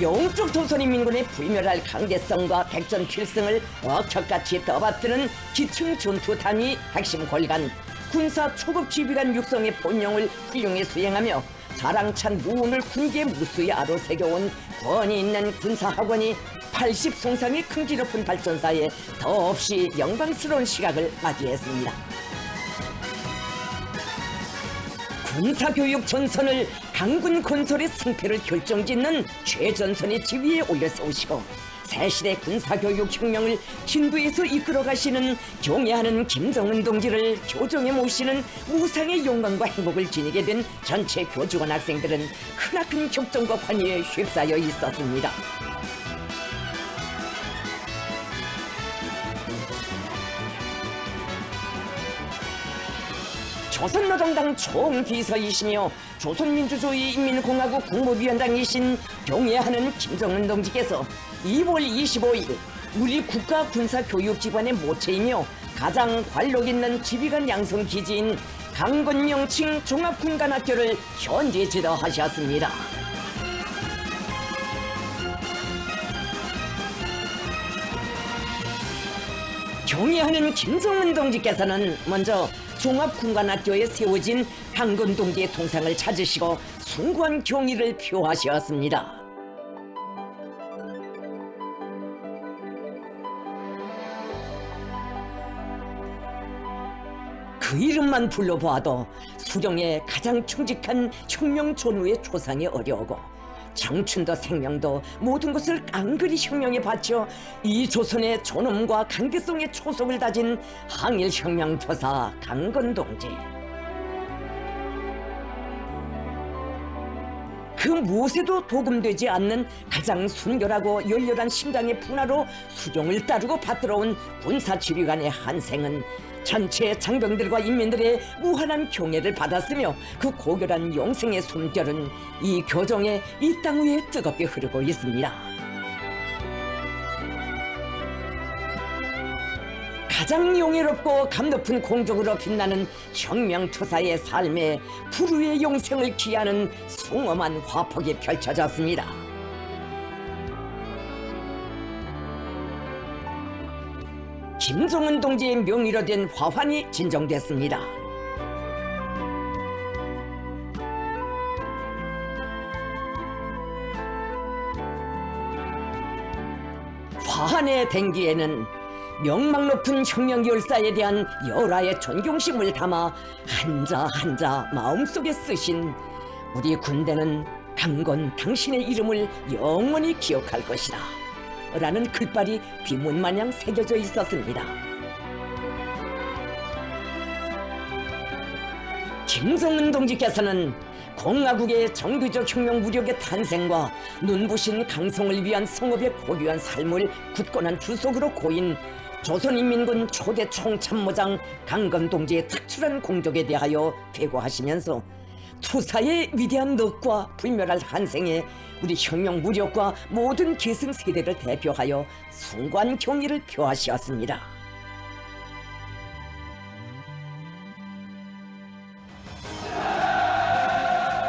영적 조선인민군의 불멸할 강대성과 백전 필승을 억척같이 떠받드는 기층 전투단위 핵심 골간 군사 초급 지휘관 육성의 본령을 훌륭히 수행하며 자랑찬 무운을 군기의 무수히 아로새겨온 권위 있는 군사학원이 80송상의 큰기 높은 발전사에 더없이 영광스러운 시각을 맞이했습니다. 군사교육 전선을 강군 건설의 승패를 결정짓는 최전선의 지위에 올려세우시고 새시대 군사교육 혁명을 진두에서 이끌어가시는 경애하는 김정은 동지를 교정에 모시는 무상의 영광과 행복을 지니게 된 전체 교직원 학생들은 크나큰 격정과 환희에 휩싸여 있었습니다. 조선노동당 총비서이시며 조선민주주의인민공화국 국무위원장이신 경애하는 김정은 동지께서 2월 25일 우리 국가군사교육기관의 모체이며 가장 관록 있는 지휘관 양성 기지인 강건명칭 종합군관학교를 현지 지도하셨습니다. 경애하는 김정은 동지께서는 먼저 종합군관학교에 세워진 강건 동지의 동상을 찾으시고 숭고한 경의를 표하셨습니다. 그 이름만 불러보아도 수령의 가장 충직한 혁명 전우의 초상에 어려우고 청춘도 생명도 모든 것을 깡그리 혁명에 바쳐 이 조선의 존엄과 강대성의 초석을 다진 항일혁명투사 강건동지. 그 무엇에도 도금되지 않는 가장 순결하고 열렬한 심장의 분화로 수령을 따르고 받들어온 군사지휘관의 한생은 전체 장병들과 인민들의 무한한 경애를 받았으며 그 고결한 영생의 숨결은 이 교정에 이 땅 위에 뜨겁게 흐르고 있습니다. 가장 용애롭고 감높은 공적으로 빛나는 혁명투사의 삶에 불후의 영생을 기하는 숭엄한 화폭이 펼쳐졌습니다. 김정은 동지의 명의로 된 화환이 진정됐습니다. 화환의 댕기에는 명망 높은 혁명 열사에 대한 열화의 존경심을 담아 한자 한자 마음속에 쓰신 우리 군대는 강건 당신의 이름을 영원히 기억할 것이다 라는 글발이 비문마냥 새겨져 있었습니다. 김정은 동지께서는 공화국의 정규적 혁명 무력의 탄생과 눈부신 강성을 위한 성업의 고귀한 삶을 굳건한 주석으로 고인 조선인민군 초대 총참모장 강건 동지의 특출한 공적에 대하여 회고하시면서 투사의 위대한 덕과 불멸할 한생에 우리 혁명 무력과 모든 계승 세대를 대표하여 숭고한 경의를 표하셨습니다.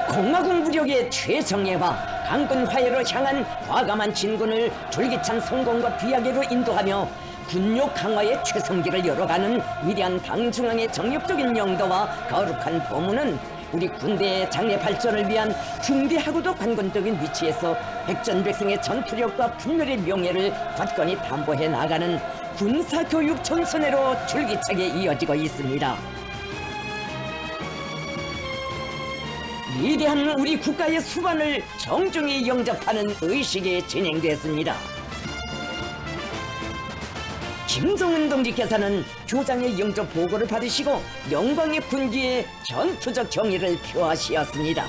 공화국 무력의 최정예와 강건 화해로 향한 과감한 진군을 줄기찬 성공과 비약으로 인도하며 군력 강화의 최성기를 열어가는 위대한 당중앙의 정력적인 영도와 거룩한 보문은 우리 군대의 장래 발전을 위한 중대하고도 관건적인 위치에서 백전백승의 전투력과 분열의 명예를 굳건히 담보해 나가는 군사교육 전선회로 줄기차게 이어지고 있습니다. 위대한 우리 국가의 수반을 정중히 영접하는 의식이 진행됐습니다. 김정은 동지께서는 교장의 영접 보고를 받으시고 영광의 군기에 전투적 경의를 표하시었습니다.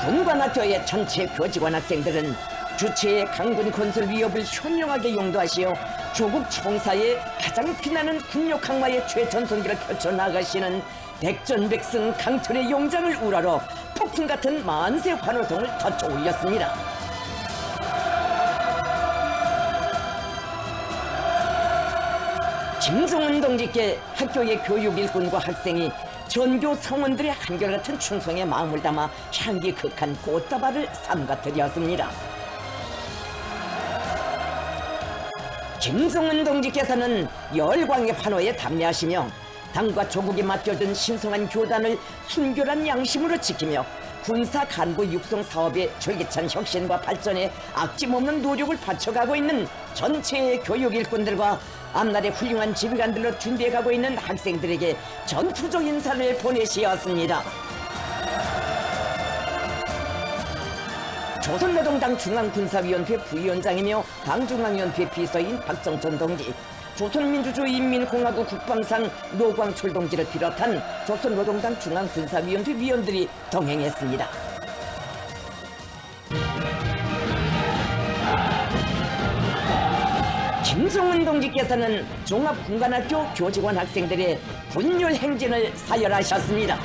군관학교의 전체 교직원 학생들은 주체의 강군 건설 위협을 현명하게 용도하시어 조국 총사의 가장 피나는 군력 강화의 최전성기를 펼쳐나가시는 백전백승 강철의 용장을 우러러 폭풍 같은 만세 환호성을 터쳐 올렸습니다. 김정은 동지께 학교의 교육 일꾼과 학생이 전교 성원들의 한결같은 충성에 마음을 담아 향기 극한 꽃다발을 삼가드렸습니다. 김정은 동지께서는 열광의 환호에 담례하시며 당과 조국이 맡겨준 신성한 교단을 순결한 양심으로 지키며 군사 간부 육성 사업의 졸기찬 혁신과 발전에 아낌없는 노력을 바쳐가고 있는 전체의 교육 일꾼들과 앞날의 훌륭한 지휘관들로 준비해가고 있는 학생들에게 전투적 인사를 보내시었습니다. 조선노동당 중앙군사위원회 부위원장이며 당중앙위원회 비서인 박정천 동지, 조선민주주의인민공화국 국방상 노광철 동지를 비롯한 조선노동당 중앙군사위원회 위원들이 동행했습니다. 김정은 동지께서는 종합군관학교 교직원 학생들의 분열 행진을 사열하셨습니다.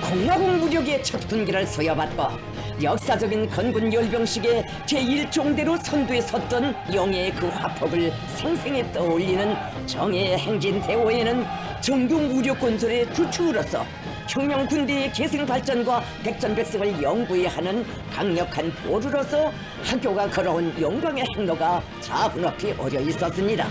공화국 무력의 첫 군기를 수여받고 역사적인 건군 열병식의 제1종대로 선두에 섰던 영예의 그 화폭을 생생히 떠올리는 정예의 행진 대호에는 정규 무력건설의 주축으로서 혁명 군대의 계승 발전과 백전백승을 영구히 하는 강력한 보루로서 학교가 걸어온 영광의 행로가 자분없이 어려 있었습니다.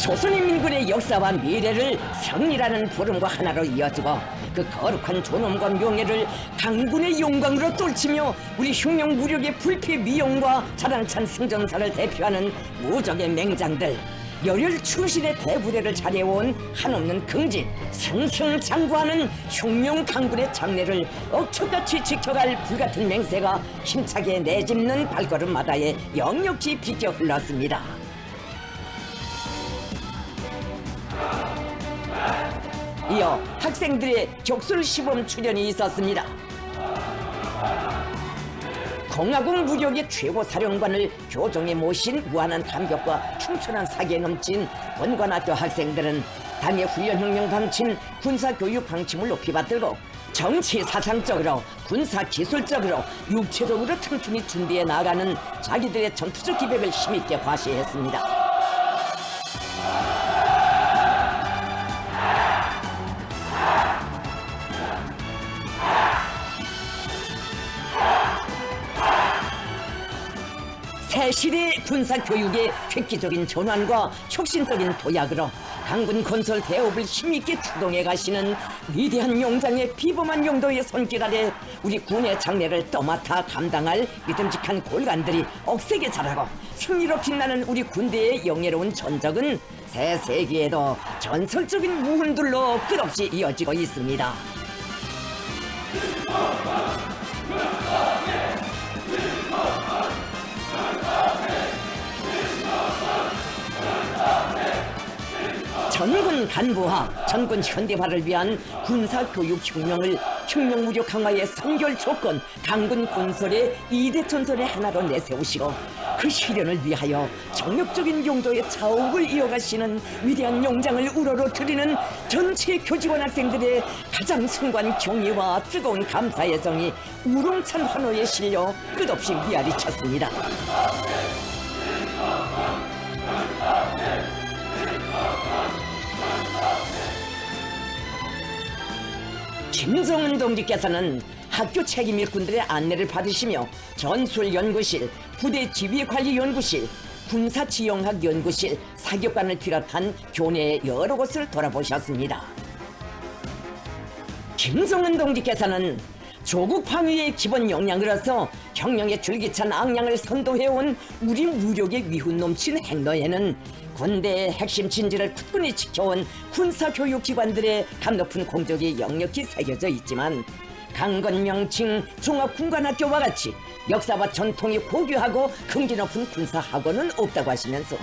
조선인민군의 역사와 미래를 승리라는 부름과 하나로 이어주고 그 거룩한 존엄과 명예를 강군의 영광으로 떨치며 우리 혁명 무력의 불패 미용과 자랑찬 승전사를 대표하는 무적의 맹장들, 열혈 충실의 대부대를 잘해온 한없는 긍지, 승승장구하는 혁명 강군의 장래를 억초같이 지켜갈 불같은 맹세가 힘차게 내짚는 발걸음마다에 역력히 비껴 흘렀습니다. 이어 학생들의 격술 시범 출연이 있었습니다. 공화국 무력의 최고 사령관을 교정에 모신 무한한 감격과 충천한 사기에 넘친 본관학교 학생들은 당의 훈련혁명 방침, 군사교육 방침을 높이 받들고 정치 사상적으로, 군사 기술적으로, 육체적으로 튼튼히 준비해 나가는 자기들의 전투적 기백을 힘있게 과시했습니다. 새시대 군사교육의 획기적인 전환과 혁신적인 도약으로 강군 건설 대업을 힘있게 추동해 가시는 위대한 용장의 비범한 용도의 손길 아래 우리 군의 장래를 떠맡아 감당할 믿음직한 골간들이 억세게 자라고 승리로 빛나는 우리 군대의 영예로운 전적은 새 세기에도 전설적인 무훈들로 끝없이 이어지고 있습니다. 전군 간부화, 전군 현대화를 위한 군사교육 혁명을 혁명무력 강화의 선결 조건, 강군 건설의 2대 전선의 하나로 내세우시고 그 실현을 위하여 정력적인 용도의 자옥을 이어가시는 위대한 용장을 우러러뜨리는 전체 교직원 학생들의 가장 숭고한 경의와 뜨거운 감사의 정이 우렁찬 환호에 실려 끝없이 메아리쳤습니다. 김정은 동지께서는 학교 책임일꾼들의 안내를 받으시며 전술연구실, 부대지휘관리연구실, 군사지형학연구실, 사격관을 비롯한 교내의 여러 곳을 돌아보셨습니다. 김정은 동지께서는 조국 방위의 기본 역량으로서 혁명의 줄기찬 악량을 선도해온 우리 무력의 위훈 넘친 행로에는 군대의 핵심 진지를 굳건히 지켜온 군사교육기관들의 감높은 공적이 역력히 새겨져 있지만 강건 명칭 종합군관학교와 같이 역사와 전통이 고귀하고 긍지 높은 군사학원은 없다고 하시면서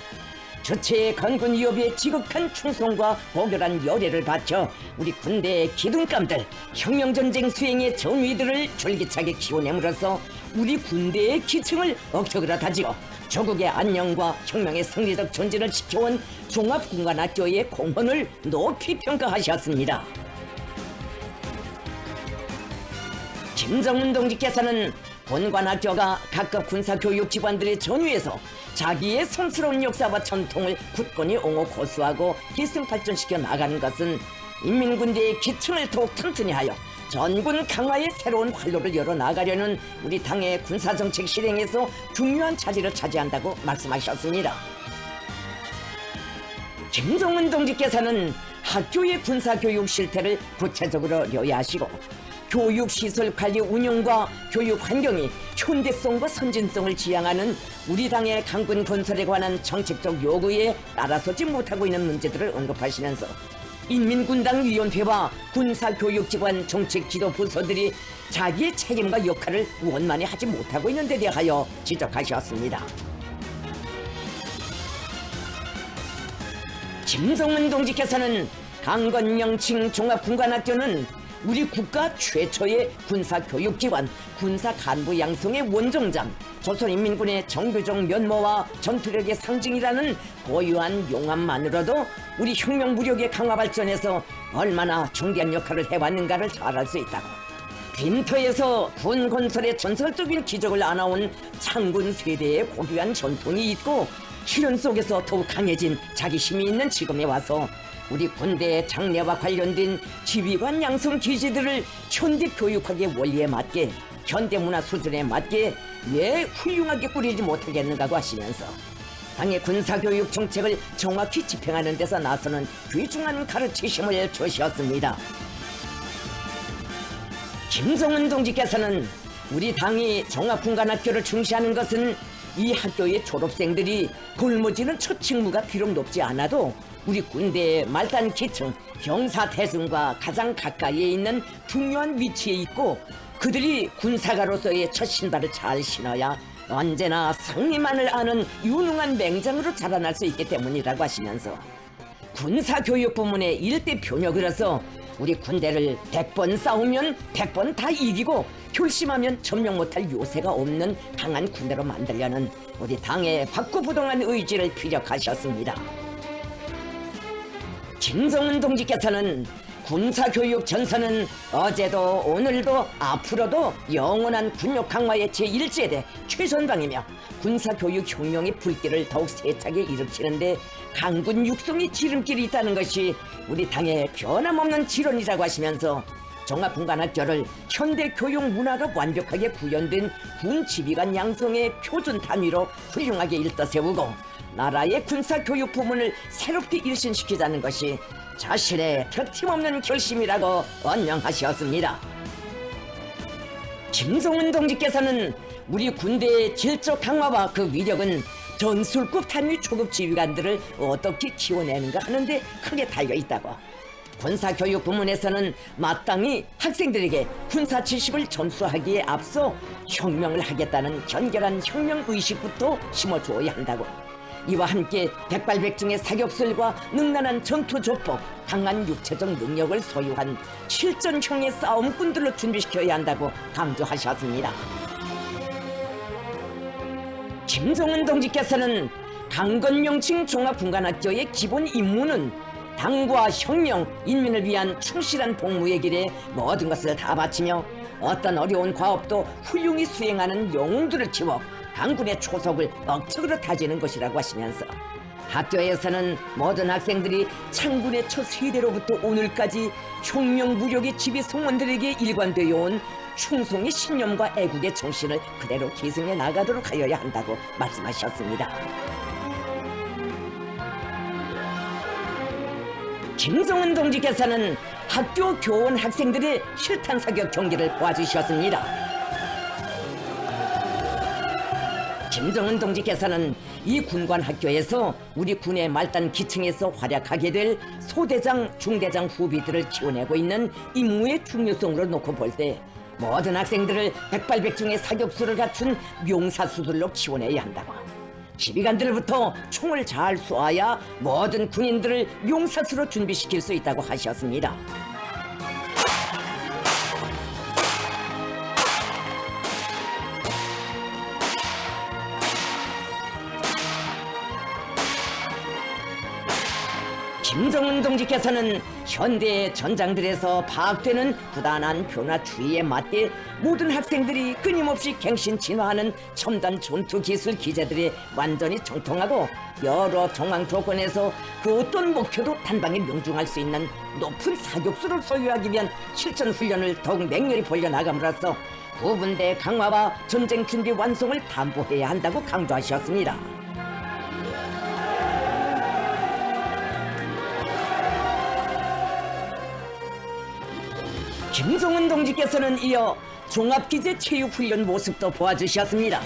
주체의 건군 위협에 지극한 충성과 고결한 열애를 바쳐 우리 군대의 기둥감들, 혁명전쟁 수행의 정의들을 졸기차게 키워냄으로써 우리 군대의 기층을 억척으로 다지고 조국의 안녕과 혁명의 승리적 존재를 지켜온 종합군관학교의 공헌을 높이 평가하셨습니다. 김정은 동지께서는 본관학교가 각급 군사교육기관들의 전유에서 자기의 성스러운 역사와 전통을 굳건히 옹호 고수하고 기승발전시켜 나가는 것은 인민군대의 기층을 더욱 튼튼히 하여 전군 강화의 새로운 활로를 열어나가려는 우리 당의 군사정책 실행에서 중요한 자리를 차지한다고 말씀하셨습니다. 김정은 동지께서는 학교의 군사교육 실태를 구체적으로 요약하시고 교육시설 관리 운영과 교육 환경이 현대성과 선진성을 지향하는 우리 당의 강군 건설에 관한 정책적 요구에 따라서지 못하고 있는 문제들을 언급하시면서 인민군당위원회와 군사교육기관 정책지도 부서들이 자기의 책임과 역할을 원만히 하지 못하고 있는 데 대하여 지적하셨습니다. 김정은 동지께서는 강건명칭 종합군관학교는 우리 국가 최초의 군사교육기관, 군사간부 양성의 원정장, 조선인민군의 정교적 면모와 전투력의 상징이라는 고유한 용암만으로도 우리 혁명무력의 강화 발전에서 얼마나 중대한 역할을 해왔는가를 잘 알 수 있다고. 빈터에서 군 건설의 전설적인 기적을 안아온 창군 세대의 고귀한 전통이 있고 실현 속에서 더욱 강해진 자기심이 있는 지금에 와서 우리 군대의 장래와 관련된 지휘관 양성 기지들을 현대 교육학의 원리에 맞게 현대문화 수준에 맞게 왜 훌륭하게 꾸리지 못하겠는가고 하시면서 당의 군사교육 정책을 정확히 집행하는 데서 나서는 귀중한 가르치심을 주셨습니다. 김정은 동지께서는 우리 당이 종합군관학교를 중시하는 것은 이 학교의 졸업생들이 골무지는 첫 직무가 비록 높지 않아도 우리 군대의 말단 기층 병사대승과 가장 가까이에 있는 중요한 위치에 있고 그들이 군사가로서의 첫 신발을 잘 신어야 언제나 승리만을 아는 유능한 맹장으로 자라날 수 있기 때문이라고 하시면서 군사교육 부문의 일대 병역으로서 우리 군대를 100번 싸우면 100번 다 이기고 결심하면 점령 못할 요새가 없는 강한 군대로 만들려는 우리 당의 박구부동한 의지를 피력하셨습니다. 김정은 동지께서는 군사교육 전선은 어제도 오늘도 앞으로도 영원한 군력 강화의 제1제대 최전방이며 군사교육 혁명의 불길을 더욱 세차게 일으키는데 강군 육성의 지름길이 있다는 것이 우리 당의 변함없는 지론이라고 하시면서 종합군관학교를 현대 교육 문화가 완벽하게 구현된 군 지휘관 양성의 표준 단위로 훌륭하게 일떠세우고 나라의 군사교육 부문을 새롭게 일신시키자는 것이 자신의 턱팀없는 결심이라고 언명하셨습니다. 김정은 동지께서는 우리 군대의 질적 강화와 그 위력은 전술급 단위 초급 지휘관들을 어떻게 키워내는가 하는데 크게 달려있다고. 군사교육 부문에서는 마땅히 학생들에게 군사 지식을 전수하기에 앞서 혁명을 하겠다는 견결한 혁명의식부터 심어주어야 한다고. 이와 함께 백발백중의 사격술과 능란한 전투조법, 강한 육체적 능력을 소유한 실전형의 싸움꾼들로 준비시켜야 한다고 강조하셨습니다. 김정은 동지께서는 강건명칭 종합군관학교의 기본 임무는 당과 혁명, 인민을 위한 충실한 복무의 길에 모든 것을 다 바치며 어떤 어려운 과업도 훌륭히 수행하는 영웅들을 키워 강군의 초석을 억측으로 다지는 것이라고 하시면서 학교에서는 모든 학생들이 창군의 첫 세대로부터 오늘까지 혁명 무력의 지휘 성원들에게 일관되어 온 충성의 신념과 애국의 정신을 그대로 계승해 나가도록 하여야 한다고 말씀하셨습니다. 김정은 동지께서는 학교 교원 학생들의 실탄 사격 경기를 도와주셨습니다. 김정은 동지께서는 이 군관학교에서 우리 군의 말단 기층에서 활약하게 될 소대장, 중대장 후비들을 키워내고 있는 임무의 중요성으로 놓고 볼 때 모든 학생들을 백발백중의 사격수를 갖춘 명사수들로 키워내야 한다고. 지휘관들부터 총을 잘 쏘아야 모든 군인들을 용사수로 준비시킬 수 있다고 하셨습니다. 김정은 동지께서는 현대의 전장들에서 파악되는 부단한 변화 추이에 맞게 모든 학생들이 끊임없이 갱신 진화하는 첨단 전투 기술 기제들이 완전히 정통하고 여러 정황 조건에서 그 어떤 목표도 단방에 명중할 수 있는 높은 사격수를 소유하기 위한 실전 훈련을 더욱 맹렬히 벌려나감으로써 부분대 강화와 전쟁 준비 완성을 담보해야 한다고 강조하셨습니다. 김정은 동지께서는 이어 종합기제 체육훈련 모습도 보여주셨습니다.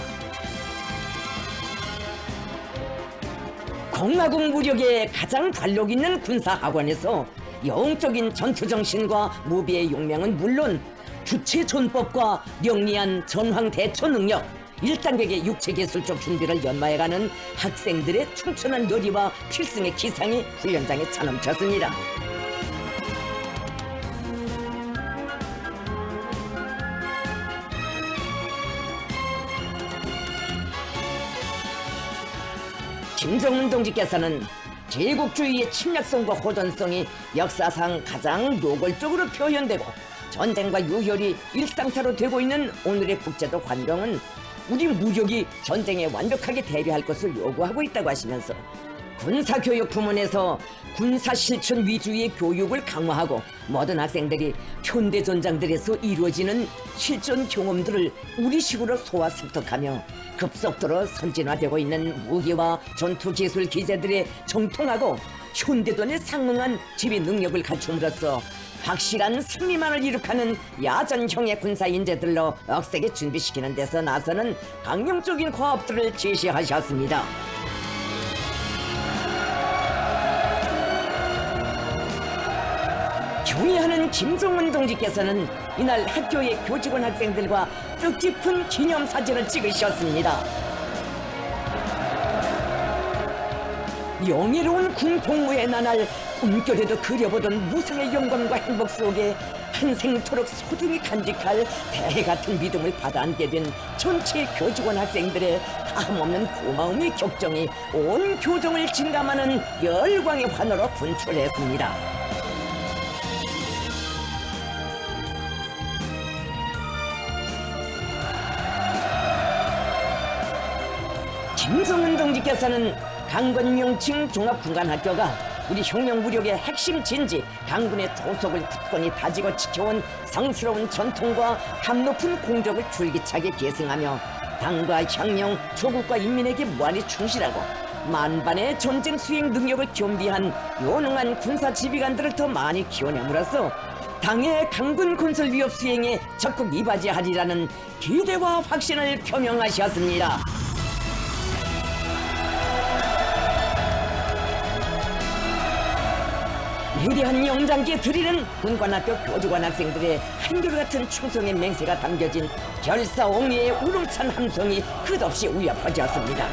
공화국 무력의 가장 관록 있는 군사학원에서 영적인 전투정신과 무비의 용맹은 물론 주체존법과 영리한 전황대처 능력, 1단계의 육체기술적 준비를 연마해가는 학생들의 충천한 노리와 필승의 기상이 훈련장에 차넘쳤습니다. 김정은 동지께서는 제국주의의 침략성과 호전성이 역사상 가장 노골적으로 표현되고 전쟁과 유혈이 일상사로 되고 있는 오늘의 국제적 환경은 우리 무력이 전쟁에 완벽하게 대비할 것을 요구하고 있다고 하시면서 군사교육 부문에서 군사실천 위주의 교육을 강화하고 모든 학생들이 현대 전장들에서 이루어지는 실전 경험들을 우리식으로 소화 습득하며 급속도로 선진화되고 있는 무기와 전투기술 기제들의 정통하고 현대전에 상응한 지휘 능력을 갖춤으로써 확실한 승리만을 이룩하는 야전형의 군사 인재들로 억세게 준비시키는 데서 나서는 강령적인 과업들을 제시하셨습니다. 경의하는 김정은 동지께서는 이날 학교의 교직원 학생들과 뜻깊은 기념사진을 찍으셨습니다. 영예로운 군 복무의 나날 꿈결에도 그려보던 무상의 영광과 행복 속에 한생토록 소중히 간직할 대해 같은 믿음을 받아안게 된 전체 교직원 학생들의 다함없는 고마움의 격정이 온 교정을 진감하는 열광의 환호로 분출했습니다. 김정은 동지께서는 강군 명칭 종합군관학교가 우리 혁명무력의 핵심 진지 강군의 조속을 굳건히 다지고 지켜온 성스러운 전통과 감높은 공적을 줄기차게 계승하며 당과 혁명, 조국과 인민에게 무한히 충실하고 만반의 전쟁 수행 능력을 겸비한 요능한 군사 지휘관들을 더 많이 키워냄으로써 당의 강군 건설 위협 수행에 적극 이바지하리라는 기대와 확신을 표명하셨습니다. 위대한 영장기에 드리는 군관학교 교직원 학생들의 한결같은 충성의 맹세가 담겨진 결사옹리의 우렁찬 함성이 끝없이 울려 퍼졌습니다.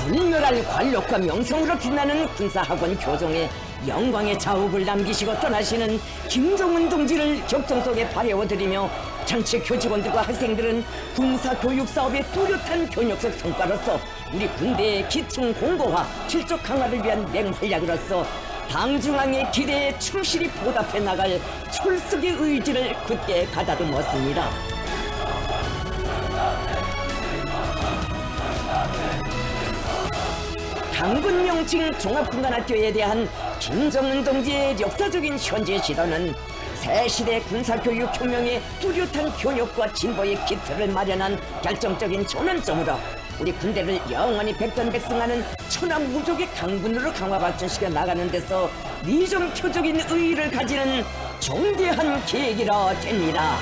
불멸할 관록과 명성으로 빛나는 군사학원 교정에 영광의 자욱을 남기시고 떠나시는 김정은 동지를 격정 속에 발해워드리며 장치 교직원들과 학생들은 군사교육사업의 뚜렷한 견역적 성과로서 우리 군대의 기층 공고화, 질적 강화를 위한 맹활약으로서 당중앙의 기대에 충실히 보답해 나갈 철석의 의지를 굳게 가다듬었습니다. 강군 명칭 종합군관학교에 대한 김정은 동지의 역사적인 현재 시도는 새 시대 군사교육 혁명의 뚜렷한 교육과 진보의 기틀을 마련한 결정적인 전환점으로 우리 군대를 영원히 백전백승하는 천하무적의 강군으로 강화 발전시켜 나가는 데서 미정표적인 의의를 가지는 정대한 계기라 됩니다.